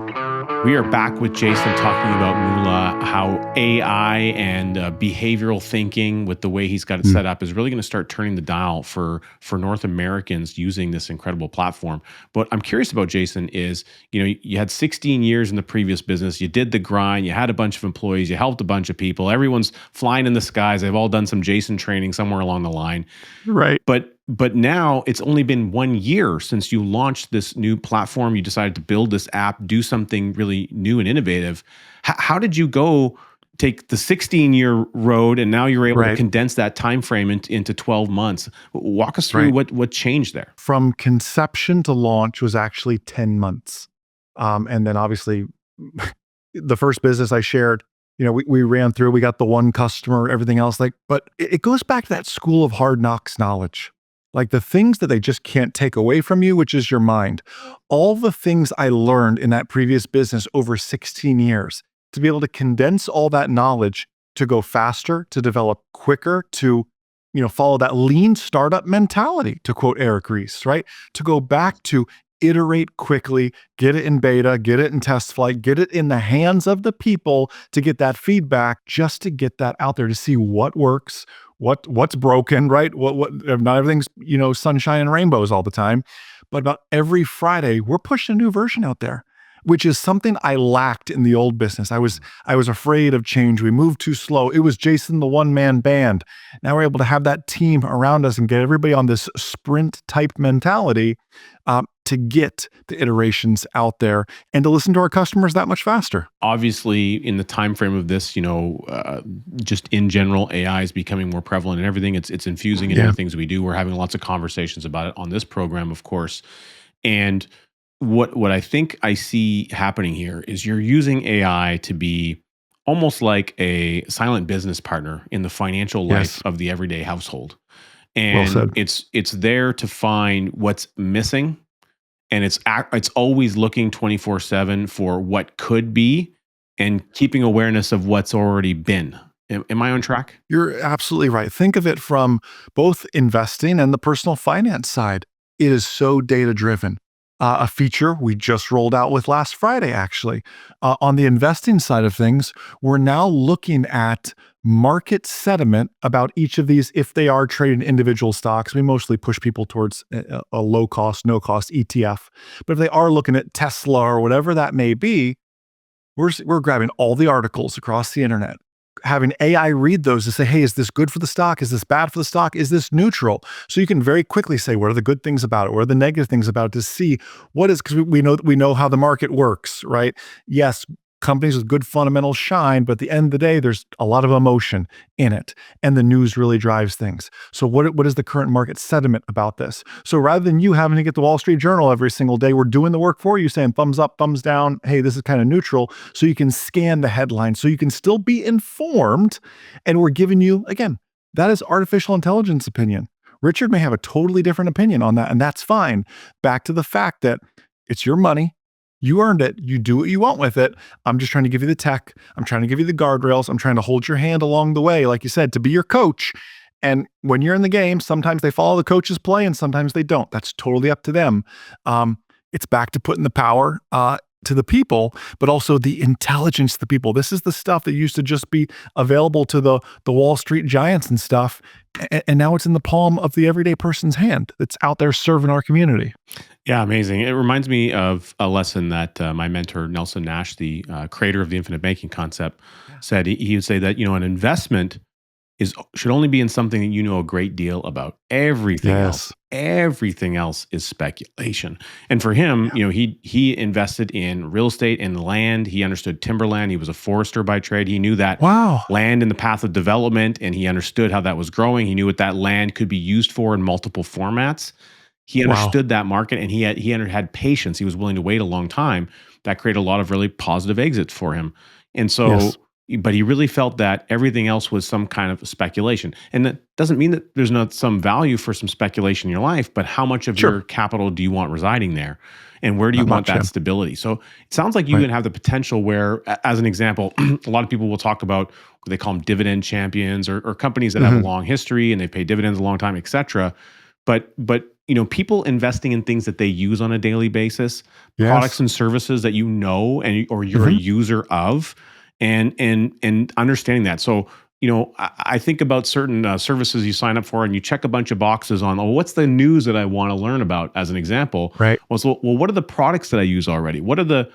We are back with Jason talking about Moolah, how AI and behavioral thinking with the way he's got it Mm. set up is really going to start turning the dial for North Americans using this incredible platform. But I'm curious about Jason is, you had 16 years in the previous business, you did the grind, you had a bunch of employees, you helped a bunch of people, everyone's flying in the skies. They've all done some Jason training somewhere along the line. Right. But now it's only been 1 year since you launched this new platform. You decided to build this app, do something really new and innovative. How did you go take the 16-year road, and now you're able to Right. condense that time frame into 12 months? Walk us through Right. what changed there. From conception to launch was actually 10 months. And then obviously the first business I shared, we ran through, we got the one customer, everything else but it goes back to that school of hard knocks knowledge. Like the things that they just can't take away from you, which is your mind. All the things I learned in that previous business over 16 years, to be able to condense all that knowledge to go faster, to develop quicker, to follow that lean startup mentality, to quote Eric Ries, right? To go back to iterate quickly, get it in beta, get it in test flight, get it in the hands of the people to get that feedback, just to get that out there to see what works, what's broken, right? What not everything's, sunshine and rainbows all the time, but about every Friday, we're pushing a new version out there, which is something I lacked in the old business. I was afraid of change. We moved too slow. It was Jason, the one-man band. Now we're able to have that team around us and get everybody on this sprint type mentality to get the iterations out there and to listen to our customers that much faster. Obviously, in the time frame of this, just in general, AI is becoming more prevalent in everything. It's infusing in Yeah. everything we do. We're having lots of conversations about it on this program, of course. And what I think I see happening here is you're using AI to be almost like a silent business partner in the financial life Yes. of the everyday household. Well And said. it's there to find what's missing, and it's always looking 24/7 for what could be and keeping awareness of what's already been. Am I on track? You're absolutely right. Think of it from both investing and the personal finance side. It is so data driven. A feature we just rolled out with last Friday, actually. On the investing side of things, we're now looking at market sentiment about each of these if they are trading individual stocks. We mostly push people towards a low cost, no cost ETF. But if they are looking at Tesla or whatever that may be, we're grabbing all the articles across the internet, having AI read those to say, hey, is this good for the stock? Is this bad for the stock? Is this neutral? So you can very quickly say, what are the good things about it? What are the negative things about it, to see what is, because we know how the market works, right? Yes, companies with good fundamentals shine, but at the end of the day, there's a lot of emotion in it, and the news really drives things. So what is the current market sentiment about this? So rather than you having to get the Wall Street Journal every single day, we're doing the work for you, saying thumbs up, thumbs down. Hey, this is kind of neutral. So you can scan the headline, so you can still be informed. And we're giving you, again, that is artificial intelligence opinion. Richard may have a totally different opinion on that, and that's fine. Back to the fact that it's your money. You earned it. You do what you want with it. I'm just trying to give you the tech. I'm trying to give you the guardrails. I'm trying to hold your hand along the way, like you said, to be your coach. And when you're in the game, sometimes they follow the coach's play and sometimes they don't. That's totally up to them. It's back to putting the power to the people, but also the intelligence to the people. This is the stuff that used to just be available to the Wall Street giants and stuff. And now it's in the palm of the everyday person's hand that's out there serving our community. Yeah, amazing. It reminds me of a lesson that my mentor, Nelson Nash, the creator of the infinite banking concept, said. He would say that, an investment should only be in something that you know a great deal about. Yes. Everything else is speculation. And for him, he invested in real estate and land. He understood timberland. He was a forester by trade. He knew that Wow. land in the path of development, and he understood how that was growing. He knew what that land could be used for in multiple formats. He Wow. understood that market, and he had patience. He was willing to wait a long time. That created a lot of really positive exits for him. And so, Yes. but he really felt that everything else was some kind of speculation. And that doesn't mean that there's not some value for some speculation in your life, but how much of Sure. your capital do you want residing there? And where do you Not want much, that yeah. stability? So it sounds like you Right. can have the potential where, as an example, a lot of people will talk about what they call them dividend champions, or companies that have a long history and they pay dividends a long time, et cetera. But people investing in things that they use on a daily basis, products Yes. and services that or you're a Mhm. user of, and understanding that. So, I think about certain services you sign up for, and you check a bunch of boxes on, oh, what's the news that I want to learn about? As an example, Right. what are the products that I use already? What are the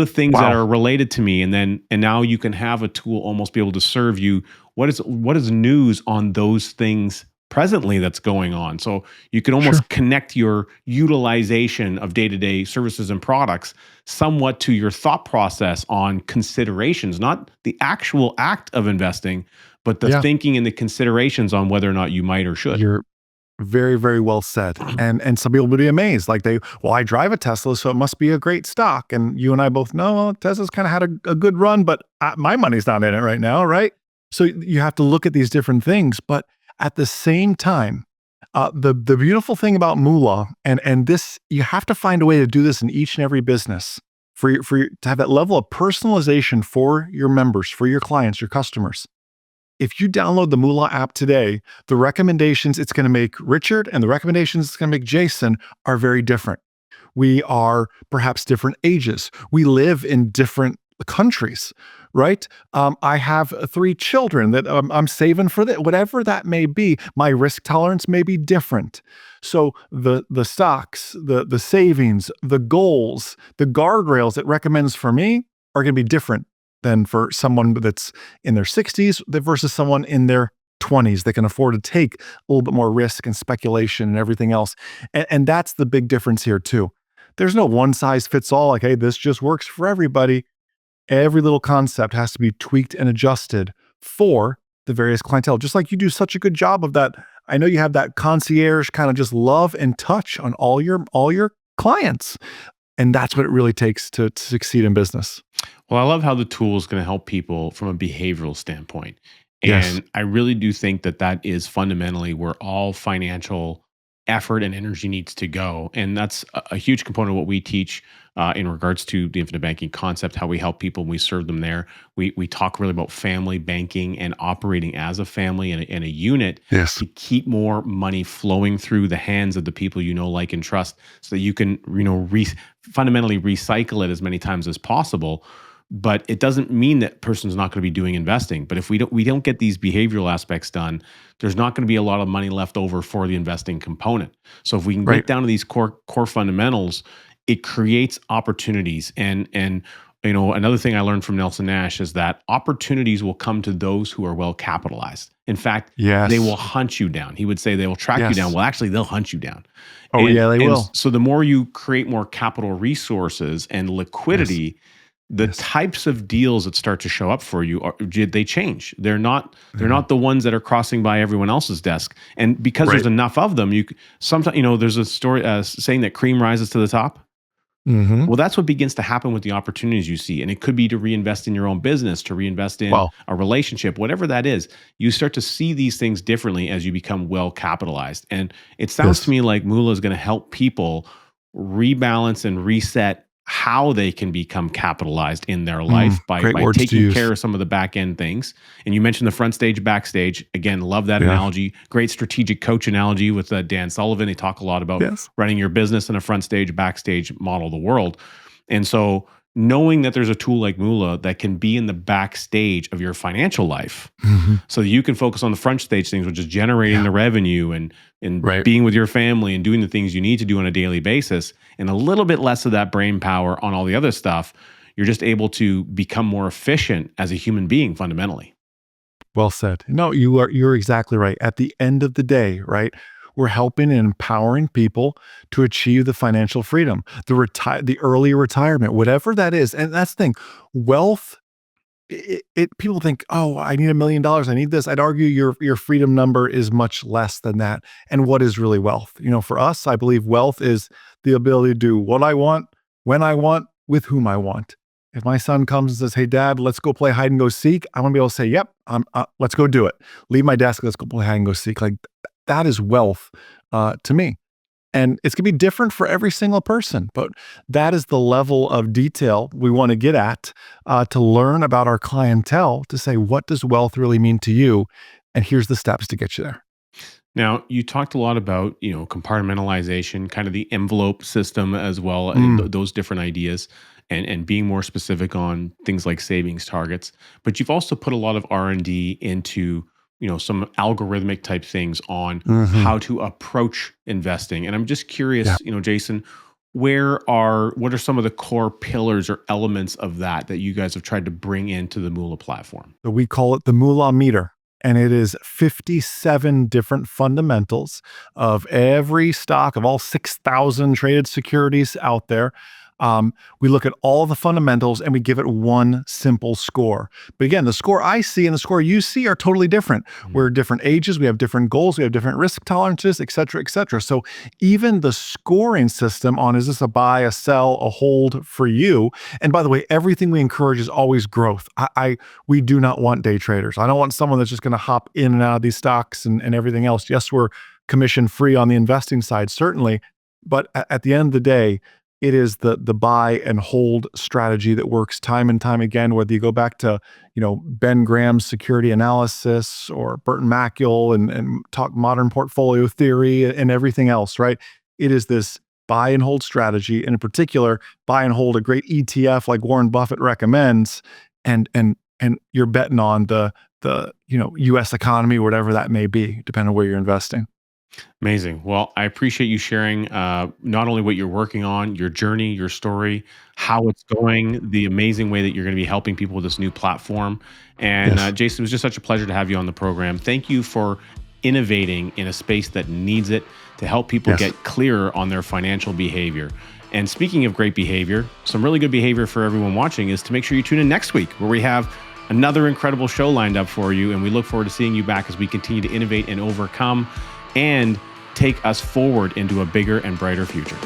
things that Wow. are related to me? And now you can have a tool almost be able to serve you what is news on those things presently that's going on. So you can Sure. almost connect your utilization of day-to-day services and products somewhat to your thought process on considerations, not the actual act of investing, but the Yeah. thinking and the considerations on whether or not you might or should. You're very, very well said. And some people would be amazed. Like well, I drive a Tesla, so it must be a great stock. And you and I both know well, Tesla's kind of had a good run, but my money's not in it right now, right? So you have to look at these different things. But at the same time, the beautiful thing about Moolah, and this you have to find a way to do this in each and every business to have that level of personalization for your members, for your clients, your customers. If you download the Moolah app today, the recommendations it's going to make Richard and the recommendations it's going to make Jason are very different. We are perhaps different ages. We live in different countries, right? I have three children that I'm saving for that, whatever that may be. My risk tolerance may be different. So the stocks, the savings, the goals, the guardrails it recommends for me are going to be different than for someone that's in their 60s versus someone in their 20s that can afford to take a little bit more risk and speculation and everything else. And that's the big difference here too. There's no one size fits all, like, hey, this just works for everybody. Every little concept has to be tweaked and adjusted for the various clientele. Just like you do such a good job of that. I know you have that concierge kind of just love and touch on all your clients. And that's what it really takes to succeed in business. Well, I love how the tool is going to help people from a behavioral standpoint. Yes. And I really do think that that is fundamentally where all financial effort and energy needs to go. And that's a huge component of what we teach in regards to the infinite banking concept, how we help people and we serve them there. We talk really about family banking and operating as a family and a unit Yes. to keep more money flowing through the hands of the people you know, like, and trust so that you can, fundamentally recycle it as many times as possible. But it doesn't mean that person's not going to be doing investing. But if we don't get these behavioral aspects done, there's not going to be a lot of money left over for the investing component. So if we can Right. get down to these core fundamentals, it creates opportunities. And another thing I learned from Nelson Nash is that opportunities will come to those who are well capitalized. In fact, they will Yes. hunt you down. He would say they will track you down. Yes. Well, actually, they'll hunt you down. Oh, And yeah, they and will. so the more you create more capital resources and Yes. liquidity, the Yes. types of deals that start to show up for you they change. They're not Yeah. the ones that are crossing by everyone else's desk. And because there's Right. enough of them, sometimes there's a story saying that cream rises to the top. Mhm. Well, that's what begins to happen with the opportunities you see. And it could be to reinvest in your own business, to reinvest in Well, a relationship, whatever that is. You start to see these things differently as you become well capitalized. And it sounds to yes. me like Moolah is going to help people rebalance and reset how they can become capitalized in their life by Great by words to taking use. care of some of the back end things. And you mentioned the front stage, backstage. Again, love that Yeah. analogy. Great strategic coach analogy with Dan Sullivan. They talk a lot about Yes. running your business in a front stage, backstage model of the world. And so knowing that there's a tool like Moolah that can be in the backstage of your financial life Mhm. so that you can focus on the front stage things, which is generating Yeah. the revenue and Right. being with your family and doing the things you need to do on a daily basis, and a little bit less of that brain power on all the other stuff, you're just able to become more efficient as a human being fundamentally. Well said. No, you're exactly right. At the end of the day, right? We're helping and empowering people to achieve the financial freedom, the early retirement, whatever that is. And that's the thing. Wealth people think, "Oh, I need $1,000,000. I need this." I'd argue your freedom number is much less than that. And what is really wealth? For us, I believe wealth is the ability to do what I want, when I want, with whom I want. If my son comes and says, "Hey, Dad, let's go play hide and go seek," I want to be able to say, "Yep, let's go do it. Leave my desk. Let's go play hide and go seek." Like that is wealth to me. And it's going to be different for every single person, but that is the level of detail we want to get at to learn about our clientele to say, what does wealth really mean to you? And here's the steps to get you there. Now, you talked a lot about, compartmentalization, kind of the envelope system as well, and Mm, those different ideas, and being more specific on things like savings targets. But you've also put a lot of R&D into, some algorithmic type things on mhm. how to approach investing. And I'm just Yeah. curious, Jason, what are some of the core pillars or elements of that you guys have tried to bring into the Moolah platform? So we call it the Moolah meter. And it is 57 different fundamentals of every stock of all 6,000 traded securities out there. We look at all the fundamentals and we give it one simple score. But again, the score I see and the score you see are totally different. We're different ages, we have different goals, we have different risk tolerances, et cetera, et cetera. So even the scoring system on is this a buy, a sell, a hold for you? And by the way, everything we encourage is always growth. We do not want day traders. I don't want someone that's just going to hop in and out of these stocks and everything else. Yes, we're commission free on the investing side, certainly. But at the end of the day, it is the buy and hold strategy that works time and time again, whether you go back to, Ben Graham's security analysis or Burton Maciel and talk modern portfolio theory and everything else, right? It is this buy and hold strategy. And in particular, buy and hold a great ETF like Warren Buffett recommends, and you're betting on the US economy, whatever that may be, depending on where you're investing. Amazing. Well, I appreciate you sharing not only what you're working on, your journey, your story, how it's going, the amazing way that you're going to be helping people with this new platform. And Yes. Jason, it was just such a pleasure to have you on the program. Thank you for innovating in a space that needs it to help people Yes. get clearer on their financial behavior. And speaking of great behavior, some really good behavior for everyone watching is to make sure you tune in next week where we have another incredible show lined up for you. And we look forward to seeing you back as we continue to innovate and overcome and take us forward into a bigger and brighter future.